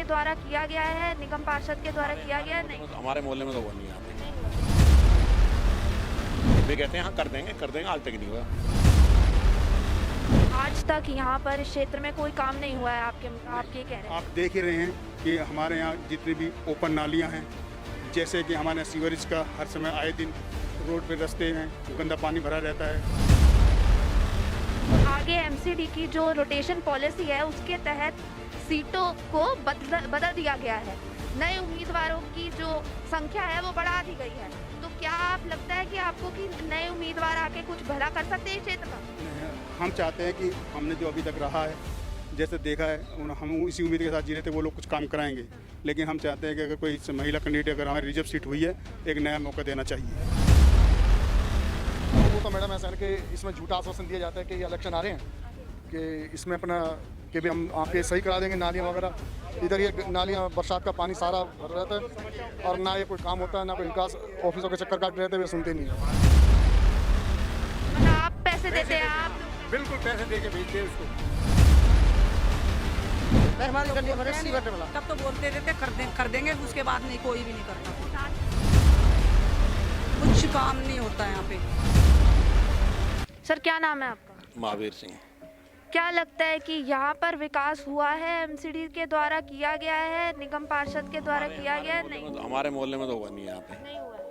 द्वारा किया गया है, निगम पार्षद के द्वारा किया गया है? नहीं, हमारे मोहल्ले में तो वो नहीं आते। वे कहते हैं हाँ कर देंगे, आज तक नहीं हुआ। आज तक यहाँ पर इस क्षेत्र में कोई काम नहीं हुआ है, आप ये कह रहे हैं? आप देख ही रहे हैं कि हमारे यहाँ जितनी भी ओपन नालियाँ हैं, जैसे कि हमारे यहाँ सीवरेज का हर समय आए दिन रोड पे रास्ते में गंदा पानी भरा रहता है। आगे एमसीडी की जो रोटेशन पॉलिसी है उसके तहत सीटों को बदल दिया गया है, नए उम्मीदवारों की जो संख्या है वो बढ़ा दी गई है। तो क्या आप लगता है कि आपको कि नए उम्मीदवार आके कुछ भला कर सकते हैं इस क्षेत्र का? हम चाहते हैं कि हमने जो अभी तक रहा है, जैसे देखा है, हम इसी उम्मीद के साथ जी रहे थे वो लोग कुछ काम कराएंगे, लेकिन हम चाहते हैं कि अगर कोई महिला कैंडिडेट अगर हमारी रिजर्व सीट हुई है, एक नया मौका देना चाहिए। वो तो मैडम ऐसा है कि इसमें झूठा आश्वासन दिया जाता है कि ये इलेक्शन आ रहे हैं कि इसमें अपना कि भी हम आपके सही करा देंगे नालियाँ वगैरह। इधर ये नालियाँ बरसात का पानी सारा भर रहता है और ना ये कोई काम होता है, ना कोई विकास ऑफिसों के चक्कर काट रहते हुए सुनते नहीं है। मतलब आप पैसे देते हैं? आप बिल्कुल पैसे दे के भेजते हैं उसको। तब तो बोलते रहते कर देंगे, उसके बाद नहीं, कोई भी नहीं करता, कुछ काम नहीं होता है यहाँ पे। सर क्या नाम है आपका? महावीर सिंह। क्या लगता है कि यहाँ पर विकास हुआ है, एमसीडी के द्वारा किया गया है, निगम पार्षद के द्वारा किया गया है? नहीं, हमारे मोहल्ले में तो हुआ नहीं आते। नहीं हुआ है।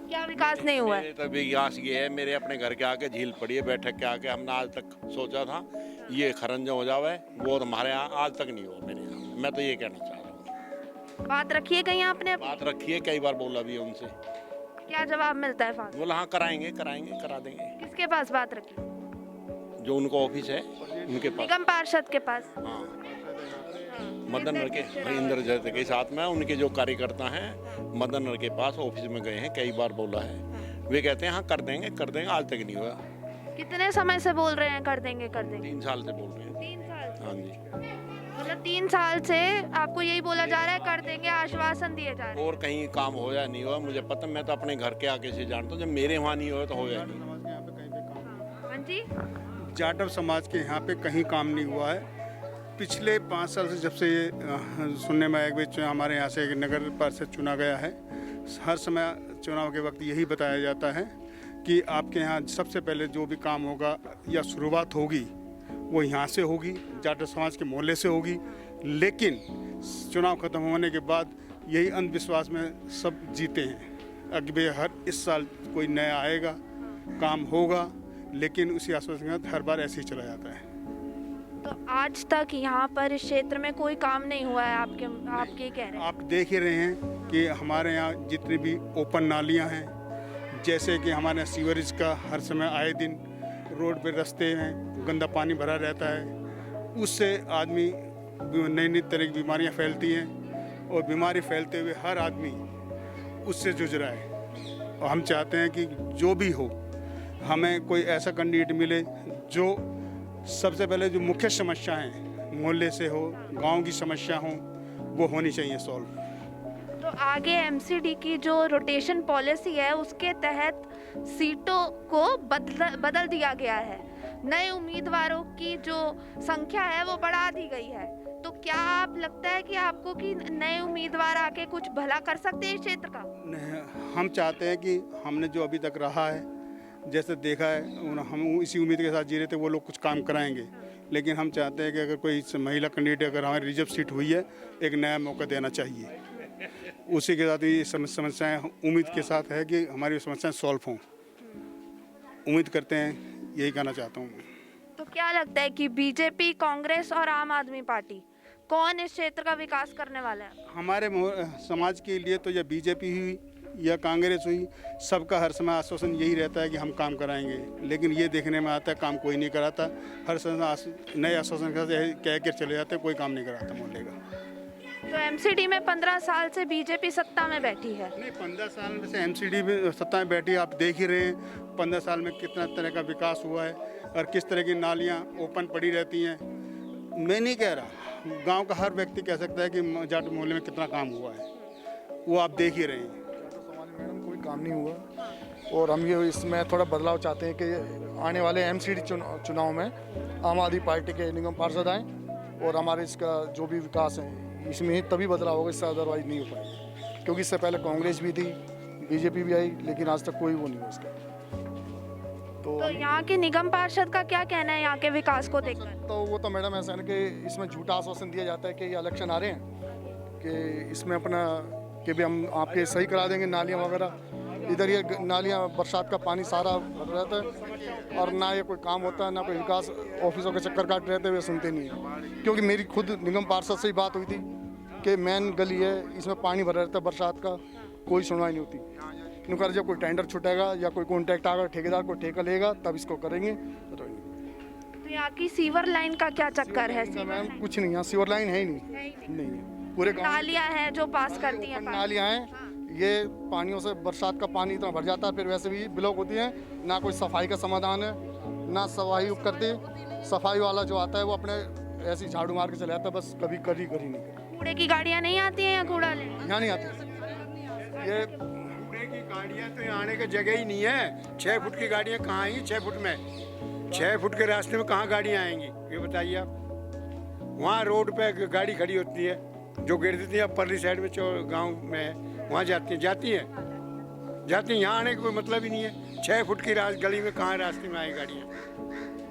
क्या विकास नहीं हुआ है? मेरे तो विकास ये है, मेरे अपने घर के आके झील पड़ी है, बैठक के आके हमने आज तक सोचा था ये खरंजा हो जावे, वो हमारे यहाँ आज तक नहीं हुआ। मेरे यहाँ मैं तो ये कहना चाह रहा हूँ। बात रखी है कहीं आपने? बात रखी है, कई बार बोला भी है उनसे। क्या जवाब मिलता है? फास्ट बोला हाँ कराएंगे, करा देंगे। किसके पास बात रखी? जो उनका ऑफिस है उनके पास। निगम पार्षद के पास? हाँ, मदन नर के इंद्र जैसे के साथ में उनके जो कार्यकर्ता हैं मदन नर के पास ऑफिस में गए हैं, कई बार बोला है। वे कहते हैं हाँ कर देंगे, आज तक नहीं हुआ। कितने समय से बोल रहे हैं कर देंगे? 3 साल से बोल रहे हैं। 3 साल? हाँ जी। मतलब 3 साल से आपको यही बोला जा रहा है कर देंगे, आश्वासन दिए जा रहे हैं? और कहीं काम हो या नहीं हुआ मुझे पता, मैं तो अपने घर के आके से जानता हूँ, जब मेरे वहाँ नहीं हुआ तो हो या नहीं। हाँ जी, जाटव समाज के यहाँ पे कहीं काम नहीं हुआ है। पिछले 5 साल से जब से ये सुनने में आया कि हमारे यहाँ से एक नगर पार्षद चुना गया है, हर समय चुनाव के वक्त यही बताया जाता है कि आपके यहाँ सबसे पहले जो भी काम होगा या शुरुआत होगी वो यहाँ से होगी, जाटव समाज के मोहल्ले से होगी। लेकिन चुनाव खत्म होने के बाद यही अंधविश्वास में सब जीते हैं कि भाई हर इस साल कोई नया आएगा, काम होगा, लेकिन उसी आश्वासन के साथ हर बार ऐसे ही चला जाता है। तो आज तक यहाँ पर इस क्षेत्र में कोई काम नहीं हुआ है, आपके कह रहे हैं? आप देख ही रहे हैं कि हमारे यहाँ जितनी भी ओपन नालियाँ हैं, जैसे कि हमारे यहाँ सीवरेज का हर समय आए दिन रोड पे रास्ते में गंदा पानी भरा रहता है, उससे आदमी नई तरह की बीमारियाँ फैलती हैं और बीमारी फैलते हुए हर आदमी उससे जूझ रहा है। और हम चाहते हैं कि जो भी हो, हमें कोई ऐसा कैंडिडेट मिले जो सबसे पहले जो मुख्य समस्या हैं मोहल्ले से हो, गांव की समस्या हो, वो होनी चाहिए सॉल्व। तो आगे एमसीडी की जो रोटेशन पॉलिसी है उसके तहत सीटों को बदल दिया गया है, नए उम्मीदवारों की जो संख्या है वो बढ़ा दी गई है। तो क्या आप लगता है कि आपको कि नए उम्मीदवार आके कुछ भला कर सकते हैं इस क्षेत्र का? हम चाहते हैं कि हमने जो अभी तक रहा है, जैसे देखा है, हम इसी उम्मीद के साथ जी रहे थे वो लोग कुछ काम कराएंगे, लेकिन हम चाहते हैं कि अगर कोई महिला कैंडिडेट अगर हमारी रिजर्व सीट हुई है, एक नया मौका देना चाहिए। उसी के साथ ये समस्याएं उम्मीद के साथ है कि हमारी समस्याएं सॉल्व हों, उम्मीद करते हैं, यही कहना चाहता हूँ मैं। तो क्या लगता है कि बीजेपी, कांग्रेस और आम आदमी पार्टी कौन इस क्षेत्र का विकास करने वाला है? हमारे समाज के लिए तो या बीजेपी हुई या कांग्रेस हुई, सबका हर समय आश्वासन यही रहता है कि हम काम कराएंगे, लेकिन ये देखने में आता है काम कोई नहीं कराता। हर समय नए आश्वासन कह कर चले जाते हैं, कोई काम नहीं कराता मोहल्ले का। तो एमसीडी में 15 साल से बीजेपी सत्ता में बैठी है। नहीं, 15 साल में से एमसीडी में सत्ता में बैठी, आप देख ही रहे हैं 15 साल में कितना तरह का विकास हुआ है और किस तरह की नालियाँ ओपन पड़ी रहती हैं। मैं नहीं कह रहा, गांव का हर व्यक्ति कह सकता है कि जाट मोहल्ले में कितना काम हुआ है, वो आप देख ही रहे हैं। मैडम कोई काम नहीं हुआ और हम ये इसमें थोड़ा बदलाव चाहते हैं कि आने वाले एमसीडी चुनाव में आम आदमी पार्टी के निगम पार्षद आएँ और हमारे इसका जो भी विकास है इसमें ही तभी बदलाव होगा, इससे अदरवाइज नहीं हो पाएगा। क्योंकि इससे पहले कांग्रेस भी थी, बीजेपी भी आई, लेकिन आज तक कोई वो नहीं हुआ इसका। तो यहाँ के निगम पार्षद का क्या कहना है यहाँ के विकास को देखकर? तो वो तो मैडम ऐसा है ना कि इसमें झूठा आश्वासन दिया जाता है कि ये इलेक्शन आ रहे हैं कि इसमें अपना कि भी हम आपके सही करा देंगे नालियाँ वगैरह। इधर ये नालियाँ बरसात का पानी सारा भर रहता है और ना ये कोई काम होता है, ना कोई विकास ऑफिसों के चक्कर काट रहते हुए सुनते नहीं है। क्योंकि मेरी खुद निगम पार्षद से ही बात हुई थी कि मेन गली है, इसमें पानी भरा रहता है बरसात का, कोई सुनवाई नहीं होती। इनका जब कोई टेंडर छूटेगा या कोई कॉन्ट्रैक्ट आएगा, ठेकेदार को ठेका लेगा तब इसको करेंगे। तो यहाँ की सीवर लाइन का क्या चक्कर है? मैम कुछ नहीं, यहाँ सीवर लाइन है ही नहीं है। पूरे नालियाँ हैं जो पास करती हैं पानी। नालियाँ हैं, ये पानियों से बरसात का पानी इतना भर जाता है, फिर वैसे भी ब्लॉक होती है। ना कोई सफाई का समाधान है, ना सफाई करती। सफाई वाला जो आता है वो अपने ऐसी झाड़ू मार के चले जाता है, बस कभी करी नहीं। कूड़े की गाड़ियाँ नहीं आती हैं या कूड़ा लेने? यहाँ नहीं आती ये कूड़े की गाड़ियाँ तो यहाँ आने की जगह ही नहीं है। 6 फुट की गाड़ियाँ कहाँ आएंगी 6 फुट में? 6 फुट के रास्ते में कहाँ गाड़ियाँ आएंगी ये बताइए आप। वहाँ रोड पे गाड़ी खड़ी होती है जो गिर देती है, परली साइड में गांव में है, वहाँ जाती हैं। यहाँ आने का कोई मतलब ही नहीं है। 6 फुट की गली में कहाँ रास्ते में आए गाड़ियाँ?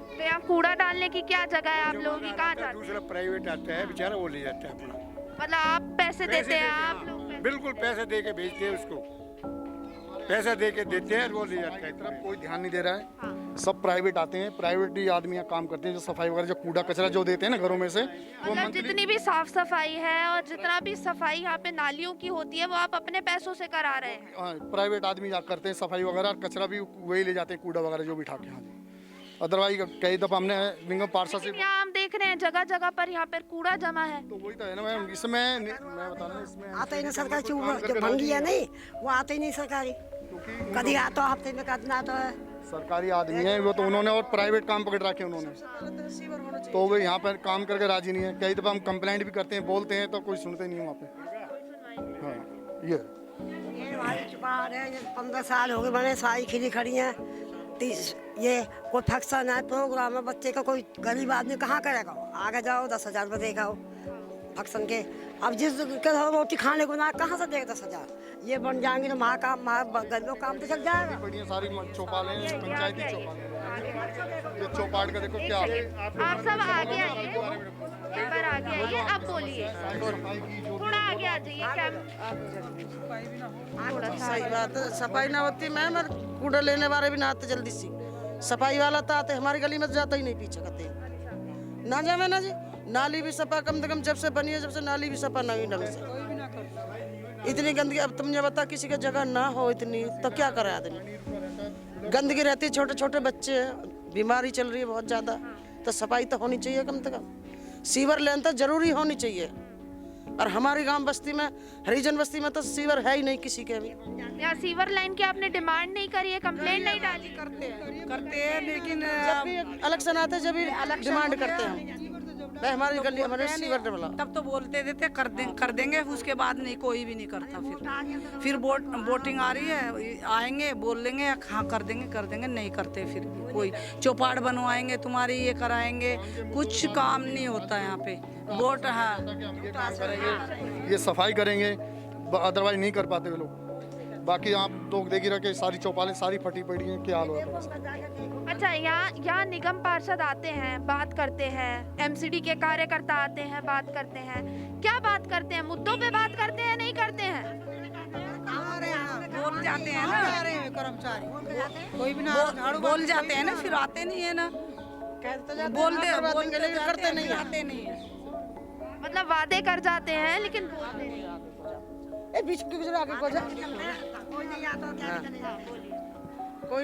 तो यहाँ कूड़ा डालने की क्या जगह है आप लोगों की? कहाँ जाते हैं? दूसरा प्राइवेट आता है बेचारा, वो ले जाता है अपना। मतलब आप पैसे देते हैं? आप लोग बिल्कुल पैसे दे के भेजते हैं उसको, पैसा दे के देते हैं, वो ले जाता है। तरफ कोई ध्यान नहीं दे रहा है। सब प्राइवेट आते हैं, प्राइवेट ही आदमी यहाँ काम करते हैं, जो सफाई वगैरह जो कूड़ा कचरा जो देते हैं ना घरों में से, वो मतलब जितनी भी साफ सफाई है और जितना भी सफाई यहाँ पे नालियों की होती है वो आप अपने पैसों से करा रहे हैं? प्राइवेट आदमी करते हैं सफाई वगैरह, और कचरा भी वही ले जाते हैं, कूड़ा वगैरह जो भी उठा के। हाँ जी, अदरवाइज कई दफा हमने निगम पार्षद से यहाँ हम देख रहे हैं जगह जगह पर यहाँ पर कूड़ा जमा है। तो वही तो है ना मैम, इसमें मैं बता रहा हूँ इसमें आता ही नहीं सरकार जो भंगी है नहीं वो आते ही नहीं सरकारी। कभी आता हफ्ते में कदना आता है। सरकारी आदमी है वो तो, उन्होंने और प्राइवेट काम पकड़ रखे उन्होंने, तो वो यहाँ पर काम करके राजी नहीं है। कई दफा हम कंप्लेंट भी करते हैं, बोलते हैं तो कोई सुनते नहीं है वहाँ पे। हाँ ये हमारे चुपाड़ है, 15 साल हो गए बने, सारी खिली खड़ी हैं। ये कोई फंक्शन है, प्रोग्राम है, बच्चे का कोई गरीब आदमी कहाँ करेगा? आगे जाओ 10,000 रुपये देगा वो फंक्शन के। अब जिस के रोटी खाने को ना कहाँ से देगा 10,000? ये बन जाएंगे तो वहाँ काम, गरीबों काम तो चल जाएगा। बढ़िया सारी चौपालें, पंचायती चौपालें, ये चौपाट का देखो क्या आप सब आगे आइए, एक बार आगे आइए, अब बोलिए, थोड़ा आगे आ जाइए। सही बात है, सफाई ना होती मैम, और कूड़ा लेने वाले भी ना आते जल्दी सी। सफाई वाला तो आते, हमारी गली में तो जाता ही नहीं पीछे करते ना जावे ना जी। नाली भी सफा कम से कम जब से बनी है, जब से नाली भी सफा नहीं ढंग से। इतनी गंदगी, अब तुम ये बता किसी का जगह ना हो इतनी तो क्या करे आदमी? गंदगी रहती है, छोटे छोटे बच्चे हैं, बीमारी चल रही है बहुत ज़्यादा, तो सफाई तो होनी चाहिए कम से कम। सीवर लाइन तो जरूरी होनी चाहिए। और हमारी गांव बस्ती में, हरिजन बस्ती में तो सीवर है ही नहीं किसी के भी। यहाँ सीवर लाइन की आपने डिमांड नहीं करी है, कंप्लेंट नहीं डाली? करते हैं लेकिन जब भी इलेक्शन आते हैं जब भी डिमांड करते हैं भाई हमारी गली हमारे सीवर डबला। तब तो बोलते थे कर देंगे, उसके बाद नहीं, कोई भी नहीं करता। फिर वोटिंग आ रही है, आएंगे बोल लेंगे हाँ कर देंगे, नहीं करते। फिर भी कोई चौपाट बनवाएंगे, तुम्हारी ये कराएंगे, कुछ काम नहीं होता यहाँ पे। वोट है, ये सफाई करेंगे, अदरवाइज नहीं कर पाते वे लोग। बाकी आप लोग देख ही रखे, सारी चौपालें सारी फटी पड़ी हैं, क्या हाल हो। अच्छा, यहाँ निगम पार्षद आते हैं, बात करते हैं, एमसीडी के कार्यकर्ता आते हैं, बात करते हैं। क्या बात करते हैं? मुद्दों पे बात करते हैं, नहीं करते हैं? बोल जाते हैं ना कर्मचारी, कोई भी ना बोल जाते हैं ना, फिर आते नहीं है ना। बोलते लेकिन करते नहीं, आते नहीं है। मतलब वादे कर जाते हैं लेकिन बोलते नहीं। बीच के गुजरा के कोई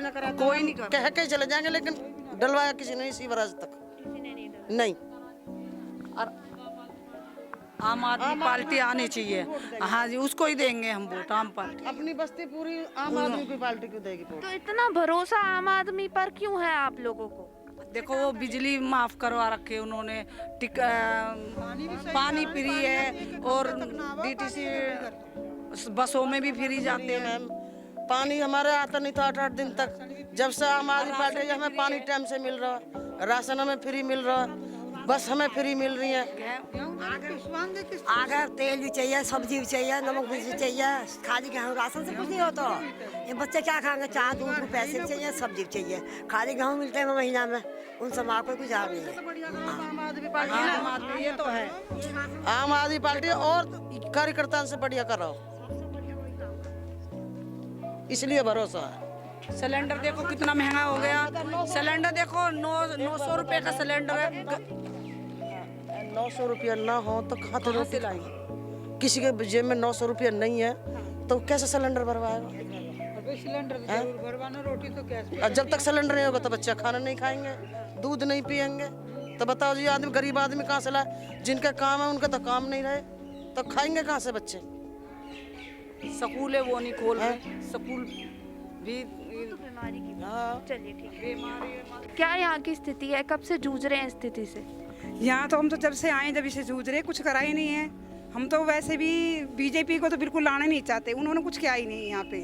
ना करा, कोई नहीं कह के चले जाएंगे, लेकिन डलवाया किसी ने सीवर आज तक नहीं। और आम आदमी पार्टी आनी चाहिए। हाँ जी, उसको ही देंगे हम वोट, आम पार्टी। अपनी बस्ती पूरी आम आदमी की पार्टी को देगी वोट। तो इतना भरोसा आम आदमी पर क्यों है आप लोगों को? देखो वो बिजली माफ करवा रखे उन्होंने, पानी फ्री है, और डीटीसी बसों में भी फ्री जाते हैं। मैम पानी हमारे आता नहीं था 8-8 दिन तक। जब से आम आदमी पार्टी हमें पानी टाइम से मिल रहा, राशन हमें फ्री मिल रहा, बस हमें फ्री मिल रही है। आगे तेल भी चाहिए, सब्जी भी चाहिए, नमक भी चाहिए, खाली गेहूँ राशन से कुछ नहीं होता। ये बच्चे क्या खाएंगे? चाय दूध पैसे भी चाहिए, सब्जी भी चाहिए, खाली गेहूँ मिलते हैं महीना में, उन सब कोई गुजार नहीं है। आम आदमी पार्टी, ये तो है आम आदमी पार्टी और कार्यकर्ता से बढ़िया कराओ, इसलिए भरोसा है। सिलेंडर देखो कितना महंगा हो गया। सिलेंडर देखो 900 रुपए का सिलेंडर है। 900 रुपया ना हो तो कहाँ से लाएंगे? किसी के जेब में 900 रुपया नहीं है तो कैसे सिलेंडर भरवाएगा? सिलेंडर जरूर भरवाना, रोटी तो कैसे? और जब तक सिलेंडर नहीं होगा तो बच्चा खाना नहीं खाएंगे, दूध नहीं पियेंगे, तो बताओ जी आदमी गरीब आदमी कहाँ से लाए? जिनका काम है उनका तो काम नहीं रहे तो खाएंगे कहाँ से बच्चे? स्कूल है वो नहीं खोल रहे, स्कूल भी बीमारी की हाँ। चलिए ठीक है। क्या यहाँ की स्थिति है, कब से जूझ रहे हैं इस स्थिति से? यहाँ तो हम तो जब से आए जब इसे जूझ रहे, कुछ करा ही नहीं है। हम तो वैसे भी बीजेपी को तो बिल्कुल लाना नहीं चाहते, उन्होंने कुछ किया ही नहीं यहाँ पे।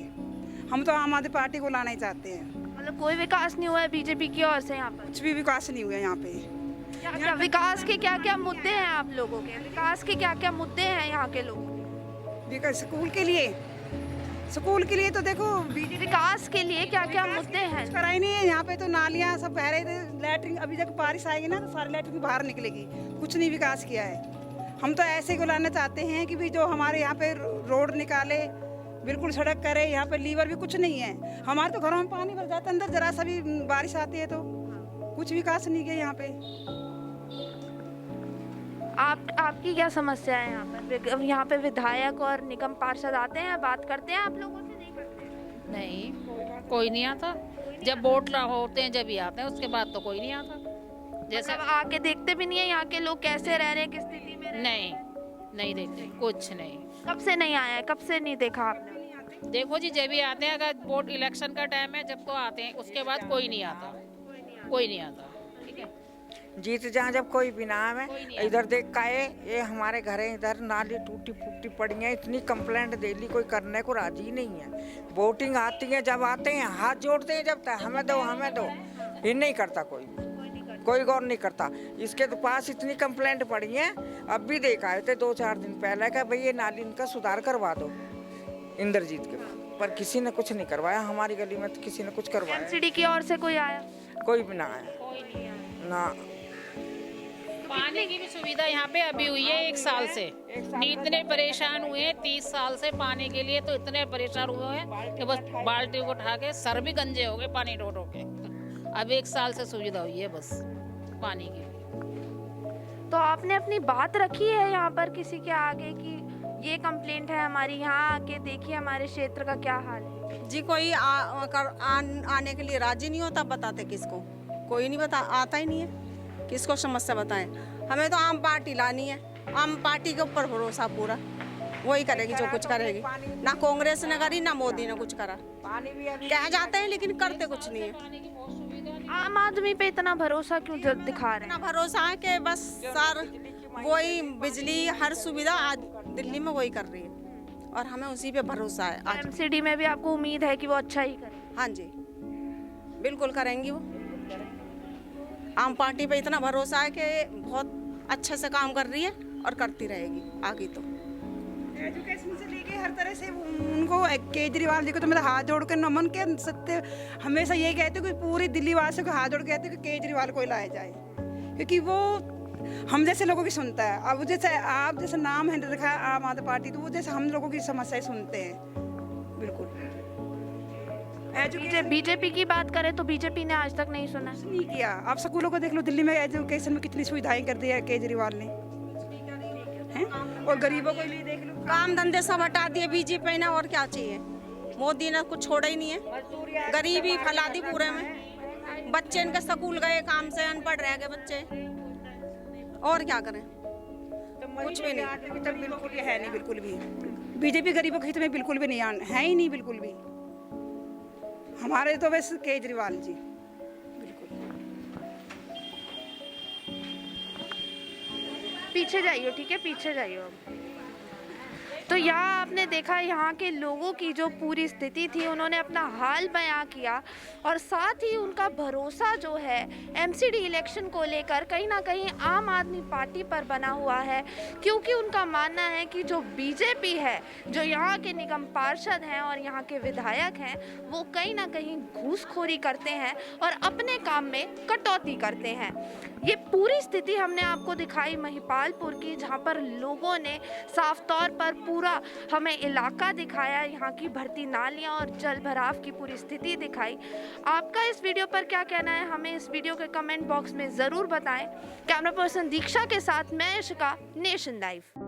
हम तो आम आदमी पार्टी को लाना ही चाहते हैं। मतलब कोई विकास नहीं हुआ है बीजेपी की ओर से यहाँ पर? कुछ भी विकास नहीं हुआ यहाँ पे। क्या विकास के क्या क्या मुद्दे हैं आप लोगों के? विकास के क्या क्या मुद्दे हैं यहाँ के लोगों के? विकास स्कूल के लिए तो देखो विकास के लिए क्या क्या मुद्दे हैं? कुछ करा ही नहीं है यहाँ पे। तो नालियाँ सब बह रहे थे, लैट्रिन अभी जब बारिश आएगी ना तो सारी लैट्रिन बाहर निकलेगी। कुछ नहीं विकास किया है। हम तो ऐसे को लाना चाहते हैं कि भी जो हमारे यहाँ पे रोड निकाले, बिल्कुल सड़क करे, यहाँ पे लीवर भी कुछ नहीं है। हमारे तो घरों में पानी भर जाता है अंदर, जरा सा भी बारिश आती है तो कुछ विकास नहीं किया यहाँ पे। आपकी क्या समस्या है यहाँ पर? यहाँ पे विधायक और निगम पार्षद आते हैं, बात करते हैं आप लोगों से? नहीं करते? नहीं, कोई नहीं आता। जब वोट होते हैं जब ही आते हैं, उसके बाद तो कोई नहीं आता। जैसे मतलब आके देखते भी नहीं है यहाँ के लोग कैसे रह रहे हैं, किस स्थिति में रह रहे हैं? नहीं देखते, कुछ नहीं। कब से नहीं आया है, कब से नहीं देखा आपने? देखो जी, जब भी आते हैं, अगर वोट इलेक्शन का टाइम है जब तो आते हैं, उसके बाद कोई नहीं आता, कोई नहीं आता। ठीक है, जीत जहाँ जब कोई भी ना है, इधर देख का ये हमारे घर है, इधर नाली टूटी फूटी पड़ी है, इतनी कंप्लेंट दे ली, कोई करने को राजी नहीं है। वोटिंग आती है, जब आते हैं हाथ जोड़ते हैं, जब तक हमें दो, ये नहीं करता कोई गौर नहीं करता। इसके तो पास इतनी कंप्लेंट पड़ी है, अब भी देखा आए थे 2-4 दिन पहले का भाई ये नाली इनका सुधार करवा दो इंद्रजीत के, पर किसी ने कुछ नहीं करवाया। हमारी गली में तो किसी ने कुछ करवाया? एमसीडी की ओर से कोई आया? कोई भी ना आया, कोई नहीं आया। ना। पानी की भी सुविधा यहाँ पे अभी हुई है 1 साल से। इतने परेशान हुए हैं 30 साल से पानी के लिए, तो इतने परेशान हुए हैं कि बस बाल्टी को उठा के सर भी गंजे हो गए पानी ढो के। अब 1 साल से सुविधा हुई है बस पानी की। तो आपने अपनी बात रखी है यहाँ पर किसी के आगे कि ये कंप्लेंट है हमारी, यहाँ आके देखिए हमारे क्षेत्र का क्या हाल है? जी कोई आने के लिए राजी नहीं होता। बताते किसको? कोई नहीं आता ही नहीं है। किसको समस्या बताएं? हमें तो आम पार्टी लानी है, आम पार्टी के ऊपर भरोसा पूरा, वही करेगी जो कुछ करेगी। ना कांग्रेस ने करी, ना मोदी ने कुछ करा। कह जाते हैं लेकिन करते कुछ नहीं है। आम आदमी पे इतना भरोसा क्यों दिखा रहे हैं? इतना भरोसा है कि बस सर वही बिजली हर सुविधा आज दिल्ली में वही कर रही है और हमें उसी पे भरोसा है। आज एमसीडी में भी आपको उम्मीद है कि वो अच्छा ही करे? हाँ जी, बिल्कुल करेंगी वो। आम पार्टी पे इतना भरोसा है कि बहुत अच्छे से काम कर रही है और करती रहेगी आगे। तो एजुकेशन से लेके हर तरह से उनको केजरीवाल जी को तो मेरा हाथ जोड़ कर नमन के सत्य हमेशा ये कहते कि पूरी दिल्ली वासियों को हाथ जोड़ के कहते कि केजरीवाल को लाया जाए, क्योंकि वो हम जैसे लोगों की सुनता है। अब जैसे आप जैसे नाम है रखा है आम आदमी पार्टी, तो वो जैसे हम लोगों की समस्याएं सुनते हैं। बिल्कुल बीजेपी की बात करें तो बीजेपी ने आज तक नहीं सुना, नहीं किया। आप स्कूलों को देख लो, दिल्ली में एजुकेशन में कितनी सुविधाएं कर दी है केजरीवाल ने, और गरीबों को भी देख लो। काम धंधे सब हटा दिए बीजेपी ने, और क्या चाहिए? मोदी ने कुछ छोड़ा ही नहीं है। गरीबी फैला दी पूरे में। बच्चे इनके स्कूल गए काम से, अनपढ़ रह गए बच्चे, और क्या करें? कुछ भी नहीं। तो बिल्कुल है नहीं, बिल्कुल भी बीजेपी गरीबों के हित में बिल्कुल भी नहीं है ही नहीं, बिल्कुल भी। हमारे तो बस केजरीवाल जी। पीछे जाइए, ठीक है, पीछे जाइए। तो यहाँ आपने देखा यहाँ के लोगों की जो पूरी स्थिति थी, उन्होंने अपना हाल बयां किया और साथ ही उनका भरोसा जो है एमसीडी इलेक्शन को लेकर कहीं ना कहीं आम आदमी पार्टी पर बना हुआ है, क्योंकि उनका मानना है कि जो बीजेपी है, जो यहाँ के निगम पार्षद हैं और यहाँ के विधायक हैं, वो कहीं ना कहीं घूसखोरी करते हैं और अपने काम में कटौती करते हैं। ये पूरी स्थिति हमने आपको दिखाई महिपालपुर की, जहाँ पर लोगों ने साफ तौर पर पूरा हमें इलाका दिखाया, यहाँ की भरती नालियाँ और जल भराव की पूरी स्थिति दिखाई। आपका इस वीडियो पर क्या कहना है, हमें इस वीडियो के कमेंट बॉक्स में ज़रूर बताएं। कैमरा पर्सन दीक्षा के साथ मैं इशिका, नेशन लाइव।